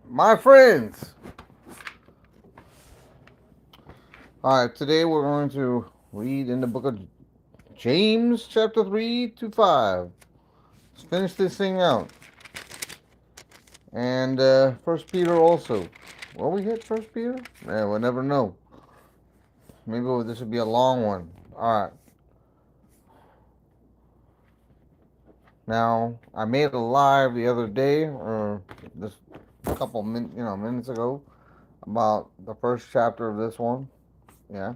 My friends, alright, today we're going to read in the book of James, chapter 3 to 5. Let's finish this thing out. And First Peter also. Will we hit First Peter? Yeah, we'll never know. Maybe this will be a long one. Alright. Now, I made a live the other day, or just a couple minutes ago, about the first chapter of this one. Yeah.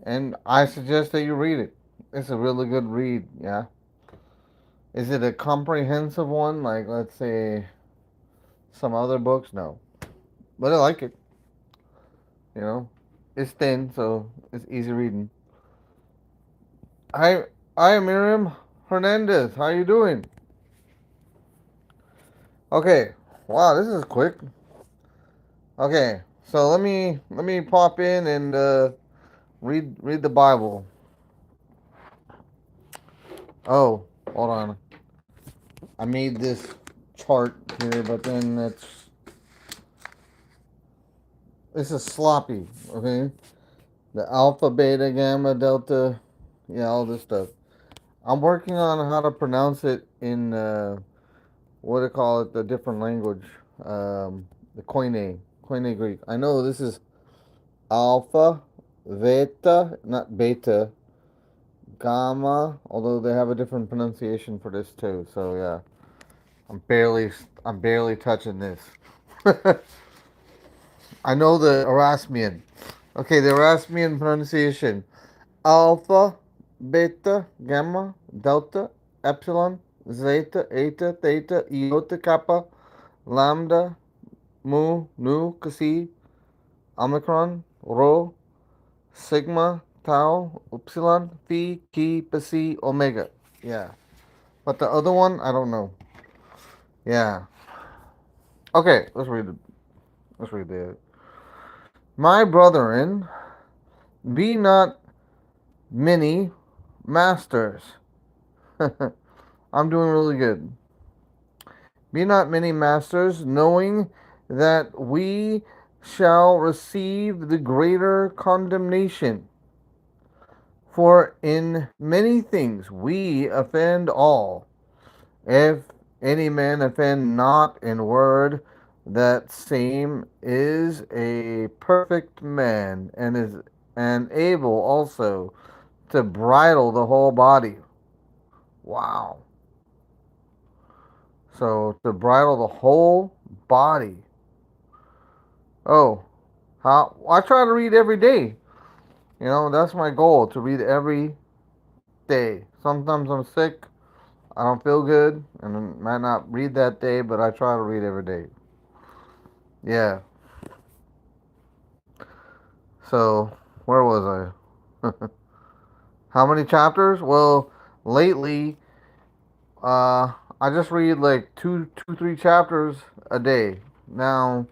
And I suggest that you read it. It's a really good read, yeah. Is it a comprehensive one, like let's say some other books? No, but I like it. You know, it's thin, so it's easy reading. Hi, I am Miriam Hernandez. How you doing? Okay. Wow, this is quick. Okay, so let me pop in and read the Bible. Oh, hold on. I made this chart here, but then this is sloppy. Okay, the alpha, beta, gamma, delta, yeah, all this stuff. I'm working on how to pronounce it in what do they call it, the different language, the Koine Greek. I know this is alpha, theta, not beta, gamma, although they have a different pronunciation for this too. So yeah, I'm barely touching this. I know the Erasmian. Okay, the Erasmian pronunciation: alpha, beta, gamma, delta, epsilon, zeta, eta, theta, iota, kappa, lambda, mu, nu, psi, omicron, rho, sigma, tau, upsilon, phi, chi, psi, omega. Yeah. But the other one, I don't know. Yeah. Okay, let's read it. Let's read it. My brethren, be not many masters. I'm doing really good. Be not many masters, knowing that we shall receive the greater condemnation. For in many things we offend all. If any man offend not in word, that same is a perfect man, and is and able also to bridle the whole body. Wow. So to bridle the whole body. Oh, how I try to read every day. You know, that's my goal, to read every day. Sometimes I'm sick, I don't feel good, and I might not read that day, but I try to read every day. Yeah. So where was I? How many chapters? Well, lately, I just read like three chapters a day. Now,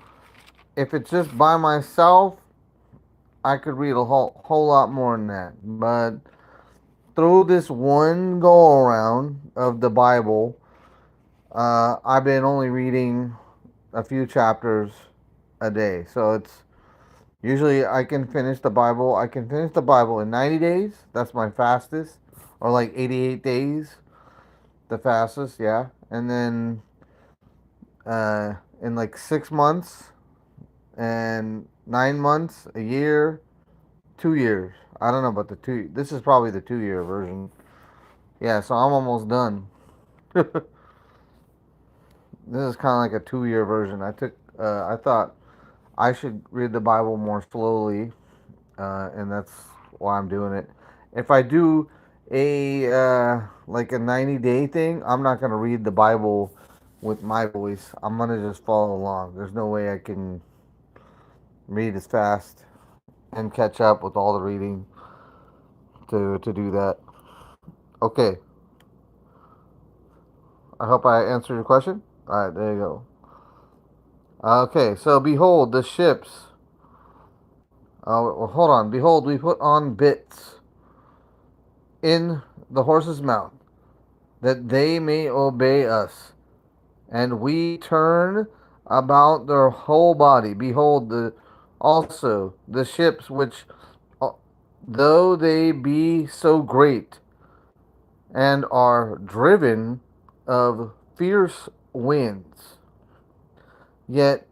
if it's just by myself, I could read a whole lot more than that. But through this one go around of the Bible, I've been only reading a few chapters a day. So it's usually I can finish the Bible. I can finish the Bible in 90 days. That's my fastest. Or like 88 days, the fastest, yeah. And then in like 6 months and 9 months, a year, 2 years. I don't know about the two. This is probably the 2 year version. Yeah, so I'm almost done. This is kind of like a 2 year version. I thought I should read the Bible more slowly, and that's why I'm doing it. If I do a like a 90-day thing, I'm not gonna read the Bible with my voice. I'm gonna just follow along. There's no way I can read as fast and catch up with all the reading to do that. Okay, I hope I answered your question. All right, there you go. Okay, so behold the ships. Well, hold on. Behold, we put on bits in the horse's mouth, that they may obey us. And we turn about their whole body. Behold, also the ships which, uh, though they be so great, and are driven of fierce winds, yet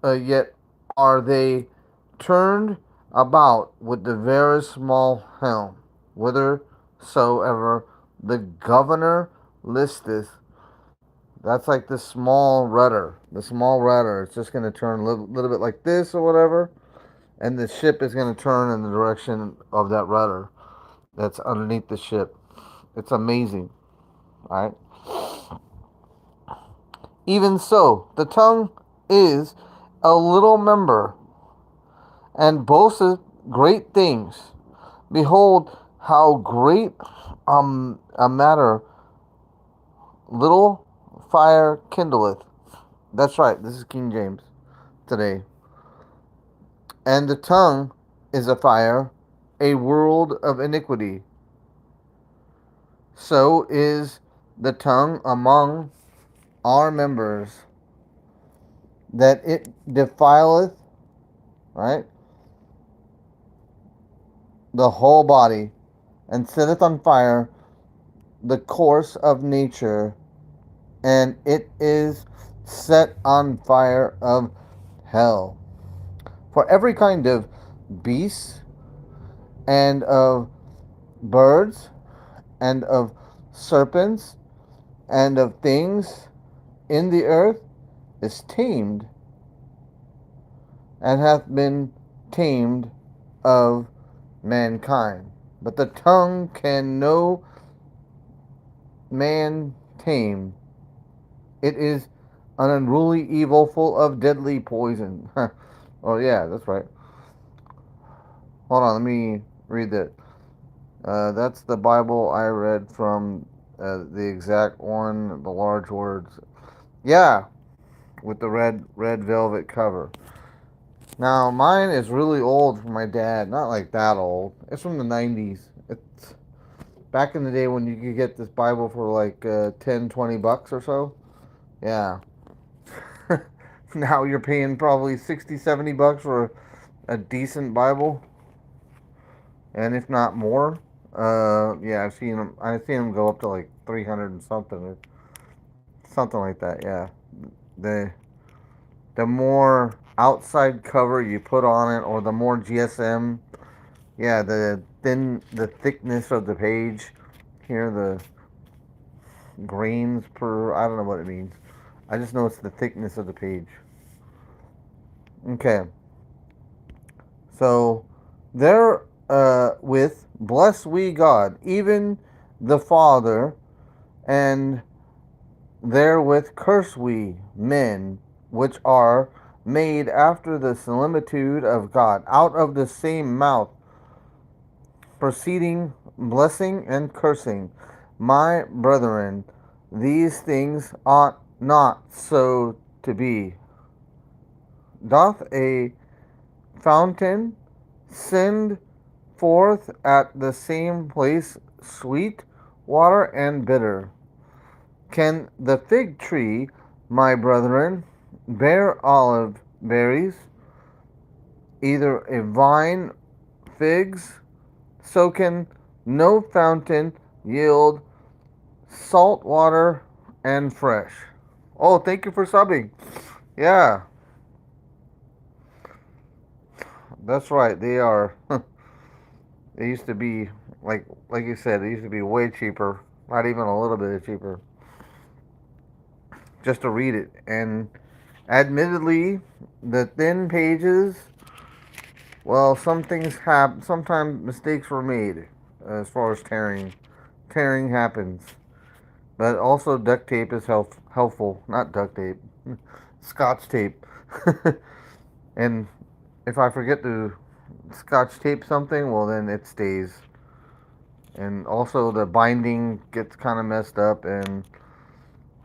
yet are they turned about with the very small helm, whithersoever the governor listeth. That's like the small rudder. The small rudder. It's just going to turn a little bit like this or whatever, and the ship is going to turn in the direction of that rudder that's underneath the ship. It's amazing, right? Even so, the tongue is a little member, and boasteth great things. Behold, how great a matter little fire kindleth. That's right, this is King James today. And the tongue is a fire, a world of iniquity. So is the tongue among our members, that it defileth, right, the whole body, and setteth on fire the course of nature, and it is set on fire of hell. For every kind of beast, and of birds, and of serpents, and of things in the earth is tamed, and hath been tamed of mankind. But the tongue can no man tame. It is an unruly evil full of deadly poison. Oh, yeah, that's right. Hold on, let me read that. That's the Bible I read from, the exact one, the large words. Yeah, with the red velvet cover. Now, mine is really old from my dad. Not like that old. It's from the 90s. It's back in the day when you could get this Bible for like 10, $20 or so. Yeah. Now you're paying probably 60, $70 for a decent Bible, and if not more. Yeah, I've seen them go up to like 300 and something like that. Yeah, the the more outside cover you put on it, or the more GSM. Yeah, the thickness of the page. Here, the grains per. I don't know what it means. I just know it's the thickness of the page. Okay, so there, with bless we God, even the Father, and therewith curse we men, which are made after the similitude of God. Out of the same mouth proceeding blessing and cursing. My brethren, these things ought not so to be. Doth a fountain send forth at the same place sweet water and bitter? Can the fig tree, my brethren, bear olive berries, either a vine figs? So can no fountain yield salt water and fresh. Oh, thank you for subbing. Yeah, that's right. They are. They used to be like you said. They used to be way cheaper. Not even a little bit cheaper, just to read it. And admittedly, the thin pages. Well, some things happen. Sometimes mistakes were made as far as tearing. Tearing happens. But also, duct tape is helpful. Not duct tape, Scotch tape. And if I forget to Scotch tape something, well, then it stays. And also, the binding gets kind of messed up. And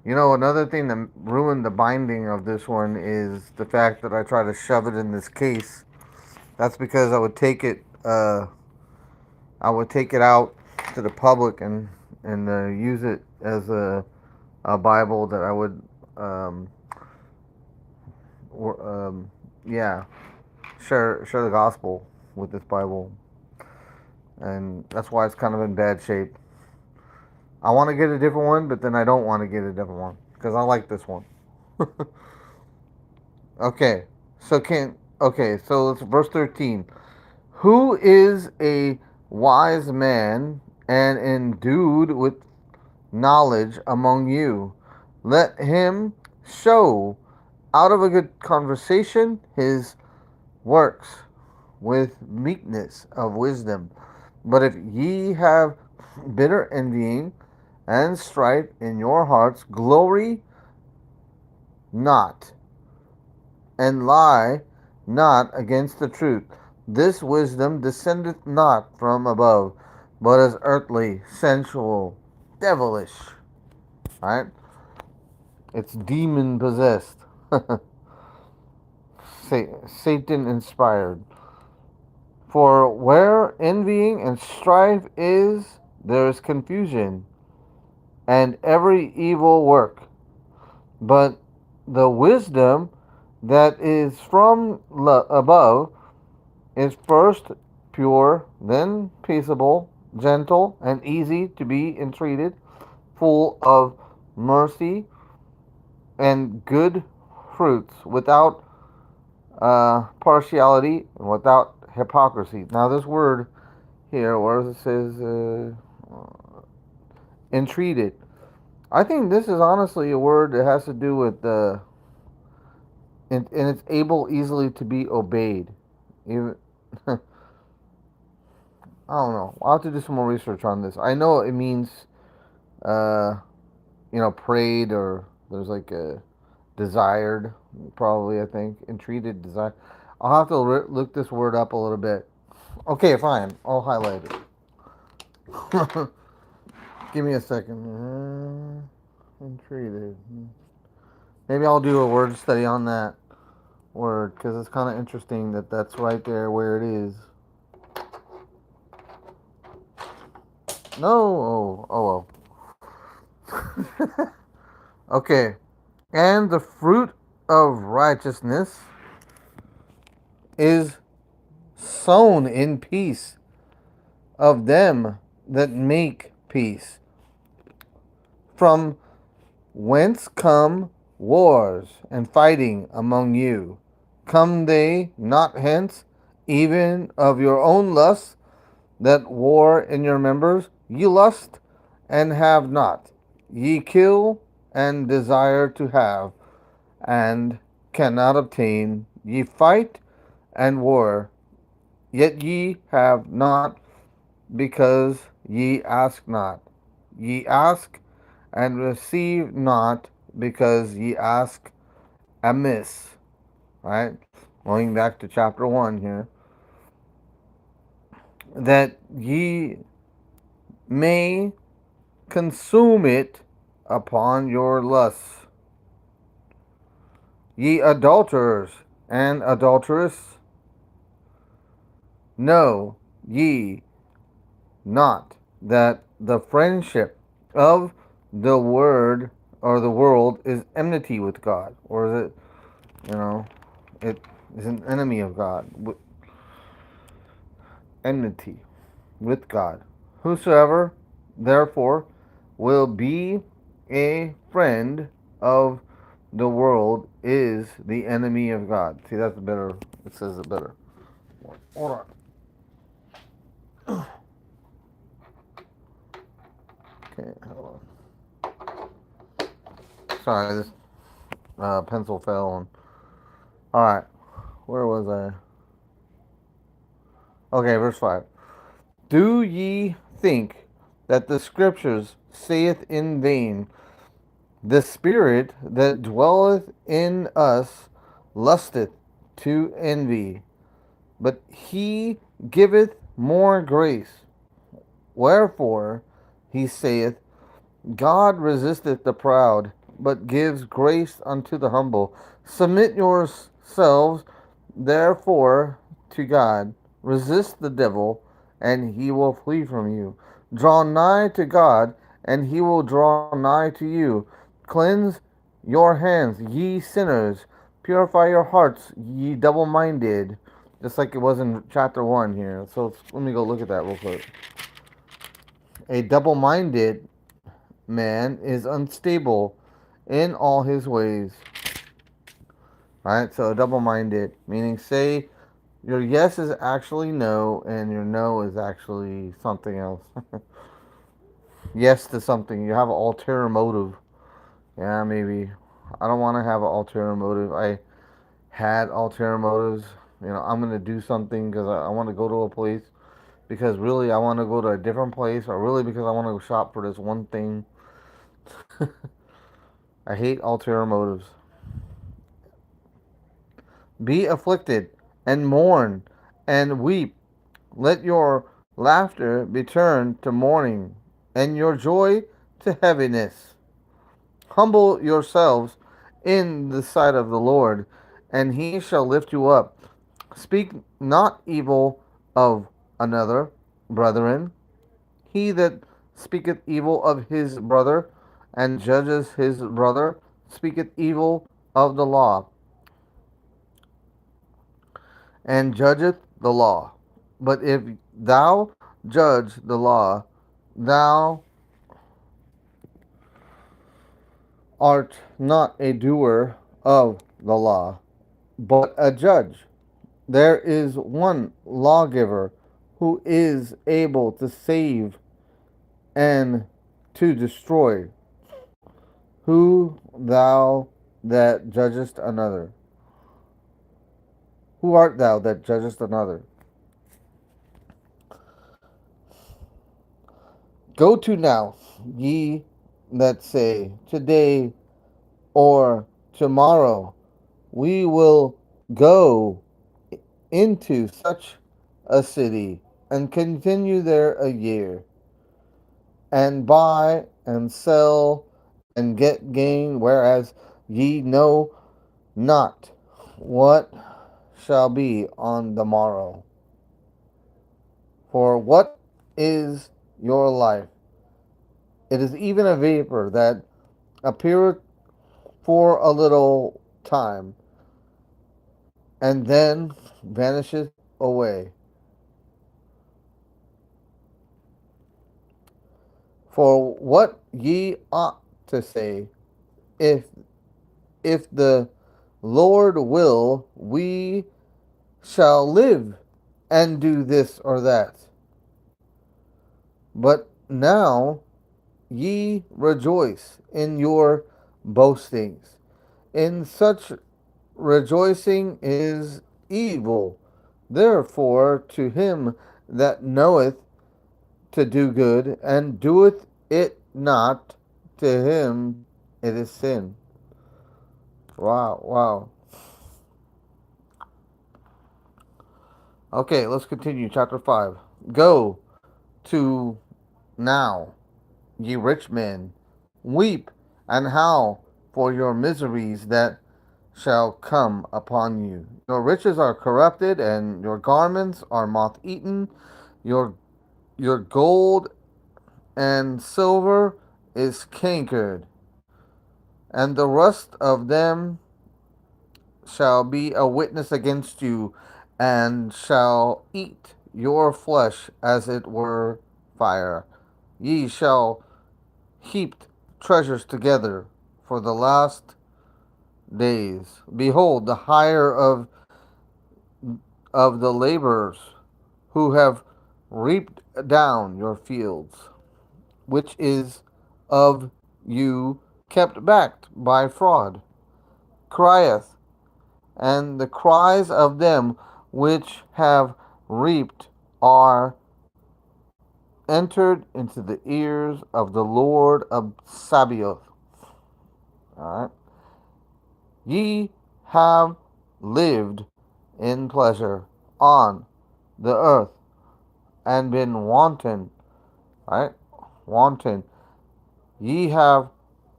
another thing that ruined the binding of this one is the fact that I try to shove it in this case. That's because I would take it out to the public and use it as a Bible that I would um, or, yeah, share the gospel with this Bible, and that's why it's kind of in bad shape. I want to get a different one, but then I don't want to get a different one because I like this one. Okay, so it's verse 13. Who is a wise man and endued with knowledge among you? Let him show out of a good conversation his works with meekness of wisdom. But if ye have bitter envying and strife in your hearts, glory not and lie not against the truth. This wisdom descendeth not from above, but is earthly, sensual, devilish. Right? It's demon possessed, Satan inspired. For where envying and strife is, there is confusion and every evil work. But the wisdom that is from above is first pure, then peaceable, gentle, and easy to be entreated, full of mercy and good fruits, without partiality and without hypocrisy. Now, this word here, where it says entreated, I think this is honestly a word that has to do with and it's able easily to be obeyed. Even I don't know. I'll have to do some more research on this. I know it means, uh, prayed, or there's like a desired, probably, I think, entreated, desire. I'll have to look this word up a little bit. Okay, fine. I'll highlight it. Give me a second. Entreated. Maybe I'll do a word study on that word because it's kind of interesting that that's right there where it is. No. Oh. Okay. And the fruit of righteousness is sown in peace of them that make peace. From whence come wars and fighting among you? Come they not hence, even of your own lusts, that war in your members? Ye lust and have not. Ye kill and desire to have, and cannot obtain. Ye fight and war, yet ye have not, because ye ask not. Ye ask and receive not, because ye ask amiss. Right? Going back to chapter 1 here. That ye may consume it upon your lusts. Ye adulterers and adulteress, know ye not that the friendship of the word or the world is enmity with God? Or is it, it is an enemy of God? Enmity with God. Whosoever, therefore, will be a friend of the world is the enemy of God. See, that's better. It says it better. Hold on. Okay, hold on. Sorry, this pencil fell. All right, where was I? Okay, verse 5. Do ye think that the scriptures saith in vain, the spirit that dwelleth in us lusteth to envy, but he giveth more grace? Wherefore he saith, God resisteth the proud, but gives grace unto the humble. Submit yourselves therefore to God. Resist the devil, and he will flee from you. Draw nigh to God, and he will draw nigh to you. Cleanse your hands, ye sinners. Purify your hearts, ye double minded. Just like it was in chapter 1 here. So let me go look at that real quick. A double minded man is unstable in all his ways. Right? So double minded, meaning say your yes is actually no and your no is actually something else. Yes to something. You have an ulterior motive. Yeah, maybe. I don't want to have an ulterior motive. I had ulterior motives. I'm going to do something because I want to go to a place because really I want to go to a different place or really because I want to go shop for this one thing. I hate ulterior motives. Be afflicted and mourn and weep. Let your laughter be turned to mourning and your joy to heaviness. Humble yourselves in the sight of the Lord, and he shall lift you up. Speak not evil of another, brethren. He that speaketh evil of his brother and judges his brother speaketh evil of the law and judgeth the law. But if thou judge the law, thou art not a doer of the law, but a judge. There is one lawgiver who is able to save and to destroy. Who thou that judgest another? Who art thou that judgest another? Go to now, ye that say, today or tomorrow we will go into such a city and continue there a year, and buy and sell and get gain, whereas ye know not what shall be on the morrow. For what is your life? It is even a vapor that appeareth for a little time, and then vanisheth away. For what ye ought to say, if the Lord will, we shall live and do this or that. But now ye rejoice in your boastings. In such rejoicing is evil. Therefore, to him that knoweth to do good and doeth it not, to him it is sin. Wow, wow. Okay, let's continue. Chapter 5. Go to now, ye rich men, weep and howl for your miseries that shall come upon you. Your riches are corrupted, and your garments are moth eaten. Your gold and silver is cankered, and the rust of them shall be a witness against you, and shall eat your flesh as it were fire. Ye shall heap treasures together for the last days. Behold, the hire of the laborers who have reaped down your fields, which is of you kept back by fraud, crieth, and the cries of them which have reaped are entered into the ears of the Lord of Sabaoth. All right. Ye have lived in pleasure on the earth and been wanton, right? Wanton. Ye have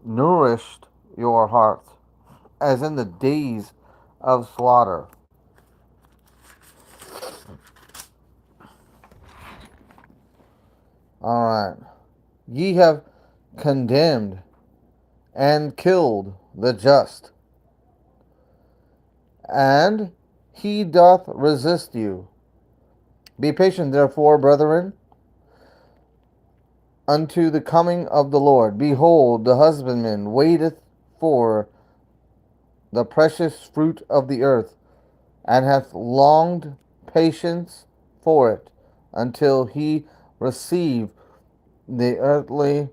nourished your hearts as in the days of slaughter. All right. Ye have condemned and killed the just, and he doth resist you. Be patient, therefore, brethren, unto the coming of the Lord. Behold, the husbandman waiteth for the precious fruit of the earth, and hath longed patience for it, until he receive the early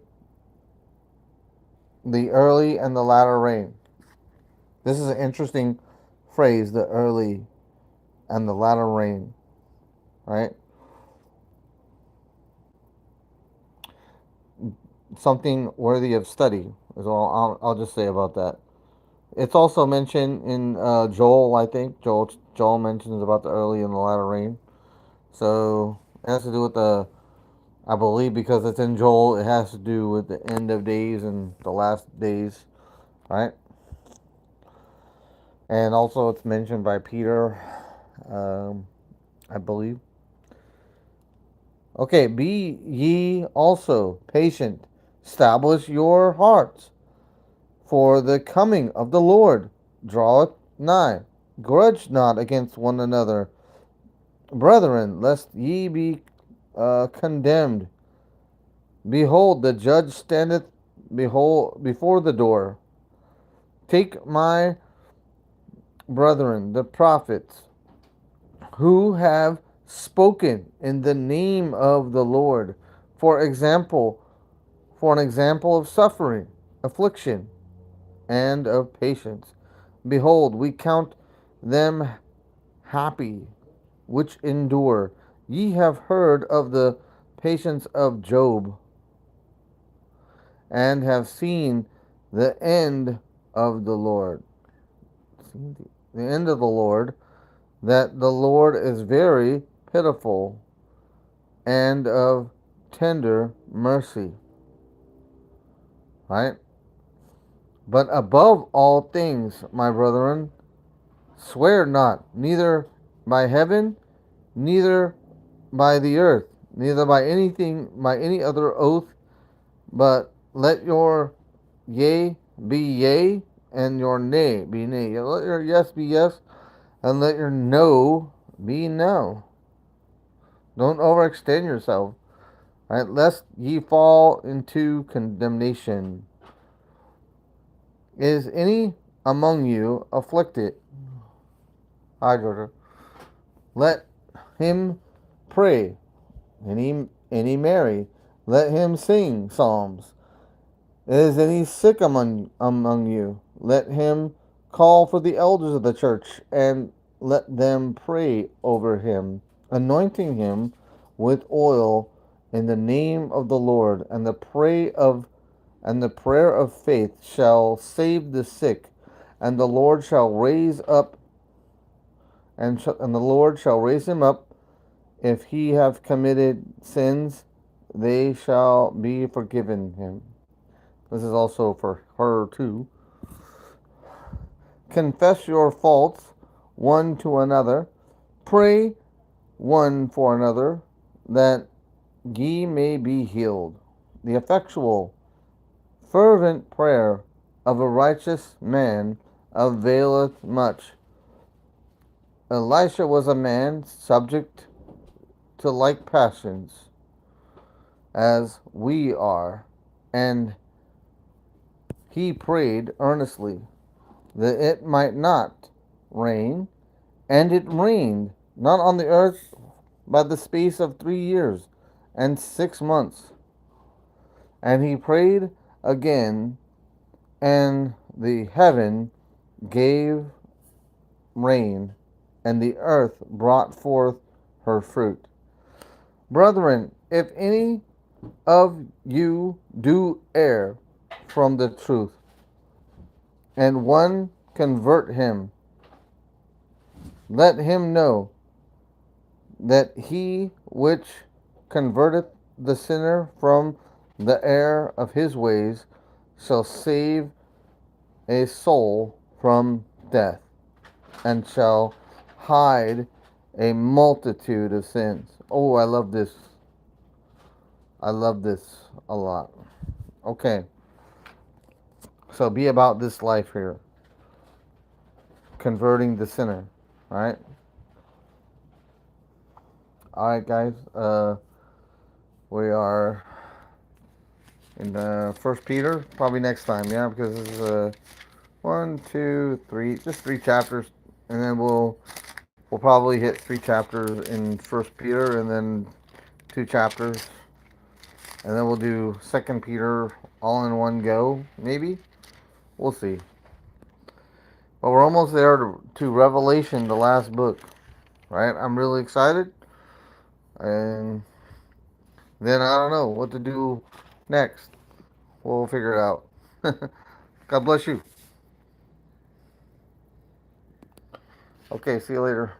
and the latter rain. This is an interesting phrase, the early and the latter rain, right? Something worthy of study is all I'll just say about that. It's also mentioned in Joel, I think. Joel mentions about the early and the latter rain. So it has to do with I believe because it's in Joel, it has to do with the end of days and the last days, right? And also it's mentioned by Peter, um, I believe. Okay, be ye also patient, establish your hearts, for the coming of the Lord draweth nigh. Grudge not against one another, brethren, lest ye be condemned. Behold, the judge standeth before the door. Take my brethren, the prophets, who have spoken in the name of the Lord, for example, for an example of suffering, affliction, and of patience. Behold, we count them happy which endure. Ye have heard of the patience of Job, and have seen the end of the Lord. The end of the Lord, that the Lord is very pitiful and of tender mercy. Right? But above all things, my brethren, swear not, neither by heaven, neither by the earth, neither by any other oath, but let your yea be yea, and your nay be nay. Let your yes be yes, and let your no be no. Don't overextend yourself, right? Lest ye fall into condemnation. Is any among you afflicted? Hi, Georgia. Let him pray. Any merry? Let him sing psalms. Is any sick among you? Let him call for the elders of the church, and let them pray over him, anointing him with oil in the name of the Lord. And the prayer of faith shall save the sick, and the Lord shall raise up, and the Lord shall raise him up. If he have committed sins, they shall be forgiven him. This is also for her too. Confess your faults one to another. Pray one for another, that ye may be healed. The effectual, fervent prayer of a righteous man availeth much. Elisha was a man subject to like passions as we are, and he prayed earnestly that it might not rain, and it rained not on the earth by the space of 3 years and 6 months. And he prayed again, and the heaven gave rain, and the earth brought forth her fruit. Brethren, if any of you do err from the truth, and one convert him, let him know that he which converteth the sinner from the error of his ways shall save a soul from death, and shall hide a multitude of sins. Oh, I love this. I love this a lot. Okay. So be about this life here, converting the sinner. All right. All right, guys. We are in First Peter. Probably next time, yeah, because this is one, two, three, just three chapters, and then we'll probably hit three chapters in First Peter, and then two chapters, and then we'll do Second Peter all in one go. Maybe we'll see. But we're almost there to Revelation, the last book, right? I'm really excited, and then I don't know what to do next. We'll figure it out. God bless you. Okay, see you later.